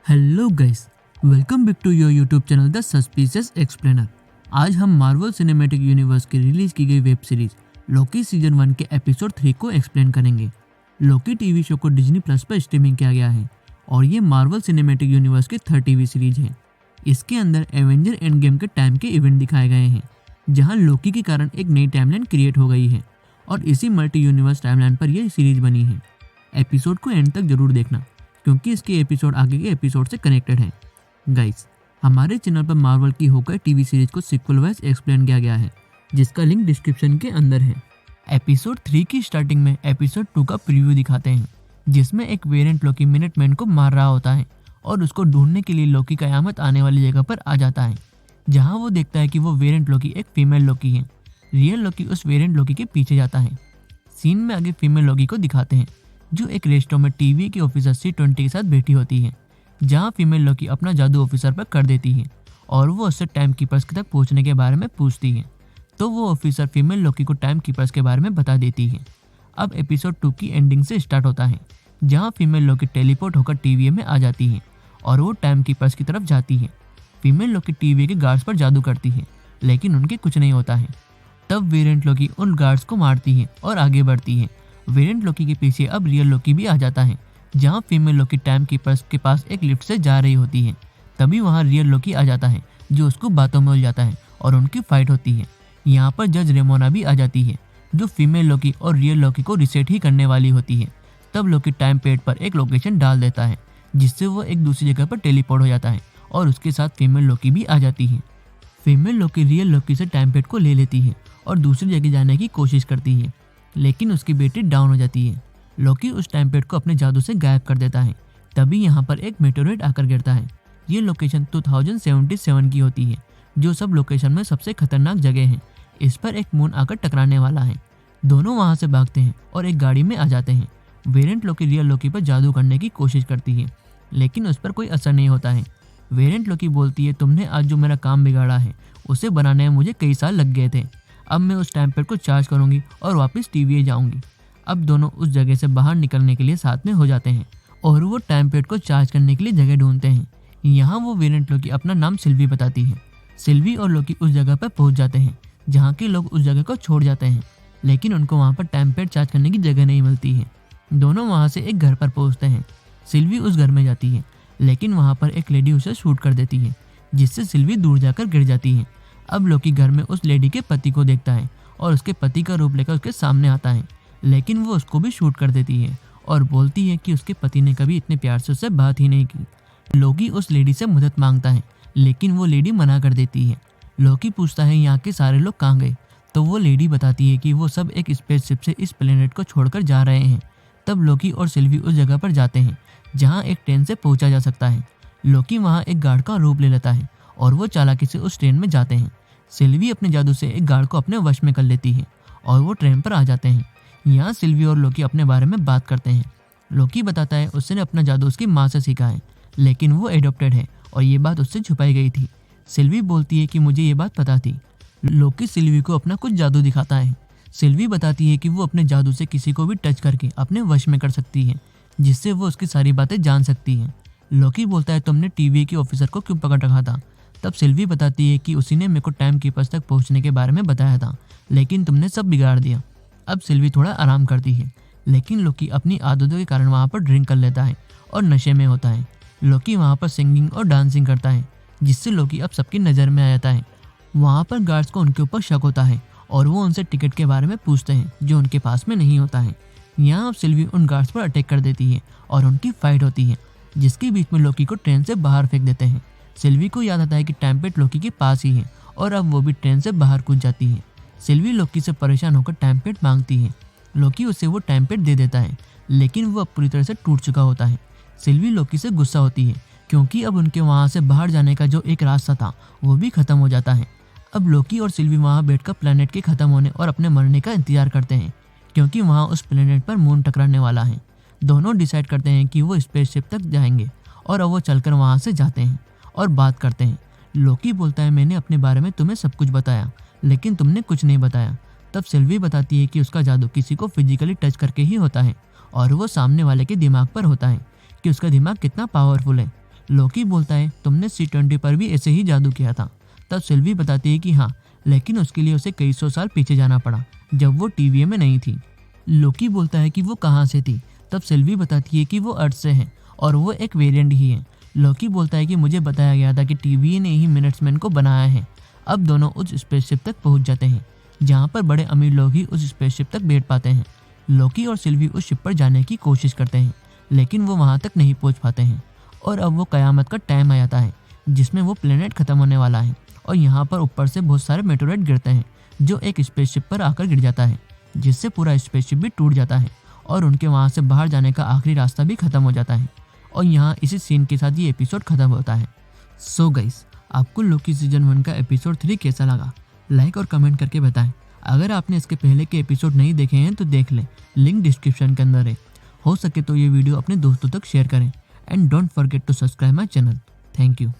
Hello guys, welcome back to your YouTube channel the suspicious explainer. आज हम Marvel cinematic universe की release की गई वेब सीरीज लोकी सीजन 1 के episode 3 को एक्सप्लेन करेंगे। लोकी टीवी शो को डिज्नी प्लस पर स्ट्रीमिंग किया गया है और ये मार्वल सिनेमैटिक यूनिवर्स की 30वीं सीरीज है। इसके अंदर एवेंजर एंड गेम के टाइम के इवेंट दिखाए गए हैं, जहाँ लोकी के कारण एक नई टाइमलाइन क्रिएट हो गई है और इसी मल्टी यूनिवर्स टाइमलाइन पर यह सीरीज बनी है। एपिसोड को एंड तक जरूर देखना क्योंकि इसके एपिसोड आगे के एपिसोड से कनेक्टेड हैं। गाइस, हमारे चैनल पर मार्वल की होकर टीवी सीरीज को सीक्वल वाइज एक्सप्लेन किया गया है, जिसका लिंक डिस्क्रिप्शन के अंदर है। एपिसोड 3 की स्टार्टिंग में एपिसोड 2 का प्रीव्यू दिखाते हैं, जिसमें एक वेरिएंट लोकी मिनटमैन को मार रहा होता है और उसको ढूंढने के लिए लोकी कयामत आने वाली जगह पर आ जाता है, जहाँ वो देखता है कि वो वेरिएंट लोकी एक फीमेल लोकी है। रियल लोकी उस वेरिएंट लोकी के पीछे जाता है। सीन में आगे फीमेल लोकी को दिखाते हैं, जो एक रेस्टोरेंट में टीवी के ऑफिसर C20 के साथ बैठी होती है, जहां फीमेल लोकी अपना जादू ऑफिसर पर कर देती है और वो उससे टाइम कीपर्स तक पहुंचने के बारे में पूछती है, तो वो ऑफिसर फीमेल लोकी को टाइम कीपर्स के बारे में बता देती है। अब एपिसोड 2 की एंडिंग से स्टार्ट होता है, जहां फीमेल लोकी टेलीपोर्ट होकर टीवी में आ जाती है और वो टाइम कीपर्स की तरफ जाती है। फीमेल लोकी टीवी के गार्ड्स पर जादू करती है, लेकिन उनके कुछ नहीं होता है। तब वेरिएंट लोकी उन गार्ड्स को मारती है और आगे बढ़ती है। वेरिएंट लोकी के पीछे अब रियल लोकी भी आ जाता है, जहां फीमेल लोकी टाइम कीपर्स के पास एक लिफ्ट से जा रही होती है। तभी वहां रियल लोकी आ जाता है, जो उसको बातों में उलझाता है और उनकी फाइट होती है। यहाँ पर जज रेमोना भी आ जाती है, जो फीमेल लोकी और रियल लोकी को रिसेट ही करने वाली होती है। तब लोकी टाइम पैड पर एक लोकेशन डाल देता है, जिससे वो एक दूसरी जगह पर टेलीपोर्ट हो जाता है और उसके साथ फीमेल लोकी भी आ जाती है। फीमेल लोकी रियल लोकी से टाइम पैड को ले लेती है और दूसरी जगह जाने की कोशिश करती है, लेकिन उसकी बैटरी डाउन हो जाती है। लोकी उस टाइम पैड को अपने जादू से गायब कर देता है। तभी यहाँ पर एक मेटेओराइट आकर गिरता है। ये लोकेशन 2077 की होती है, जो सब लोकेशन में सबसे खतरनाक जगह है। इस पर एक मून आकर टकराने वाला है। दोनों वहाँ से भागते हैं और एक गाड़ी में आ जाते हैं। वेरिएंट लोकी रियल लोकी पर जादू करने की कोशिश करती है, लेकिन उस पर कोई असर नहीं होता है। वेरिएंट लोकी बोलती है, तुमने आज जो मेरा काम बिगाड़ा है उसे बनाने में मुझे कई साल लग गए थे। अब मैं उस टाइम पैड को चार्ज करूंगी और वापस टीवी जाऊंगी। अब दोनों उस जगह से बाहर निकलने के लिए साथ में हो जाते हैं और वो टाइम पैड को चार्ज करने के लिए जगह ढूंढते हैं। यहाँ वो वेरिएंट लोकी अपना नाम सिल्वी बताती है। सिल्वी और लोकी उस जगह पर पहुंच जाते हैं, जहाँ के लोग उस जगह को छोड़ जाते हैं, लेकिन उनको वहाँ पर टाइम पैड चार्ज करने की जगह नहीं मिलती है। दोनों वहाँ से एक घर पर पहुँचते हैं। सिल्वी उस घर में जाती है, लेकिन वहाँ पर एक लेडी उसे शूट कर देती है, जिससे सिल्वी दूर जाकर गिर जाती है। अब लोकी घर में उस लेडी के पति को देखता है और उसके पति का रूप लेकर उसके सामने आता है, लेकिन वो उसको भी शूट कर देती है और बोलती है कि उसके पति ने कभी इतने प्यार से उससे बात ही नहीं की। लोकी उस लेडी से मदद मांगता है, लेकिन वो लेडी मना कर देती है। लोकी पूछता है यहाँ के सारे लोग कहाँ गए, तो वो लेडी बताती है कि वो सब एक स्पेसशिप से इस प्लेनेट को छोड़कर जा रहे हैं। तब लोकी और सिल्वी उस जगह पर जाते हैं, जहाँ एक ट्रेन से पहुँचा जा सकता है। लोकी वहाँ एक गार्ड का रूप ले लेता है और वो चालाकी से उस ट्रेन में जाते हैं। सिल्वी अपने जादू से एक गार्ड को अपने वश में कर लेती है और वो ट्रेन पर आ जाते हैं। यहाँ सिल्वी और लोकी अपने बारे में बात करते हैं। लोकी बताता है उसने अपना जादू उसकी माँ से सीखा है, लेकिन वो एडॉप्टेड है और ये बात उससे छुपाई गई थी। सिल्वी बोलती है कि मुझे ये बात पता थी। लोकी सिल्वी को अपना कुछ जादू दिखाता है। सिल्वी बताती है कि वो अपने जादू से किसी को भी टच करके अपने वश में कर सकती है, जिससे वो उसकी सारी बातें जान सकती है। लोकी बोलता है, तुमने टीवी के ऑफिसर को क्यों पकड़ रखा था? तब सिल्वी बताती है कि उसी ने मेरे को टाइम कीपर्स तक पहुंचने के बारे में बताया था, लेकिन तुमने सब बिगाड़ दिया। अब सिल्वी थोड़ा आराम करती है, लेकिन लोकी अपनी आदतों के कारण वहाँ पर ड्रिंक कर लेता है और नशे में होता है। लोकी वहाँ पर सिंगिंग और डांसिंग करता है, जिससे लोकी अब सबकी नज़र में आ जाता है। वहाँ पर गार्ड्स को उनके ऊपर शक होता है और वो उनसे टिकट के बारे में पूछते हैं, जो उनके पास में नहीं होता है। यहाँ अब सिल्वी उन गार्ड्स पर अटैक कर देती है और उनकी फाइट होती है, जिसके बीच में लोकी को ट्रेन से बाहर फेंक देते हैं। सिल्वी को याद आता है कि टाइम पैड लोकी के पास ही है और अब वो भी ट्रेन से बाहर कूद जाती है। सिल्वी लोकी से परेशान होकर टाइम पैड मांगती है। लोकी उसे वो टाइम पैड दे देता है, लेकिन वो अब पूरी तरह से टूट चुका होता है। सिल्वी लोकी से गुस्सा होती है, क्योंकि अब उनके वहाँ से बाहर जाने का जो एक रास्ता था वो भी खत्म हो जाता है। अब लोकी और सिल्वी वहाँ बैठकर प्लेनेट के खत्म होने और अपने मरने का इंतजार करते हैं, क्योंकि वहाँ उस प्लेनेट पर मून टकराने वाला है। दोनों डिसाइड करते हैं कि वो स्पेसशिप तक जाएंगे और अब वो चलकर वहाँ से जाते हैं और बात करते हैं। लोकी बोलता है, मैंने अपने बारे में तुम्हें सब कुछ बताया, लेकिन तुमने कुछ नहीं बताया। तब सिल्वी बताती है कि उसका जादू किसी को फिजिकली टच करके ही होता है और वो सामने वाले के दिमाग पर होता है, कि उसका दिमाग कितना पावरफुल है। लोकी बोलता है तुमने C20 पर भी ऐसे ही जादू किया था। तब सिल्वी बताती है कि हाँ, लेकिन उसके लिए उसे कई सौ साल पीछे जाना पड़ा जब वो TVA में नहीं थी। लोकी बोलता है कि वो कहाँ से थी। तब सिल्वी बताती है कि वो अर्थ से है और वो एक वेरिएंट ही है। लोकी बोलता है कि मुझे बताया गया था कि TVA ने ही मिनट्समैन को बनाया है। अब दोनों उस स्पेसशिप तक पहुंच जाते हैं जहाँ पर बड़े अमीर लोग ही उस स्पेसशिप तक बैठ पाते हैं। लोकी और सिल्वी उस शिप पर जाने की कोशिश करते हैं लेकिन वो वहाँ तक नहीं पहुँच पाते हैं और अब वो कयामत का टाइम आ जाता है जिसमें वो प्लेनेट खत्म होने वाला है और यहाँ पर ऊपर से बहुत सारे मेटेओराइट गिरते हैं जो एक स्पेसशिप पर आकर गिर जाता है जिससे पूरा स्पेसशिप भी टूट जाता है और उनके वहाँ से बाहर जाने का आखिरी रास्ता भी खत्म हो जाता है। और यहाँ इसी सीन के साथ ये एपिसोड खत्म होता है। सो गाइस, आपको लोकी सीजन 1 का एपिसोड 3 कैसा लगा? लाइक और कमेंट करके बताएं। अगर आपने इसके पहले के एपिसोड नहीं देखे हैं तो देख लें, लिंक डिस्क्रिप्शन के अंदर है। हो सके तो ये वीडियो अपने दोस्तों तक शेयर करें and don't forget to subscribe my channel. Thank you.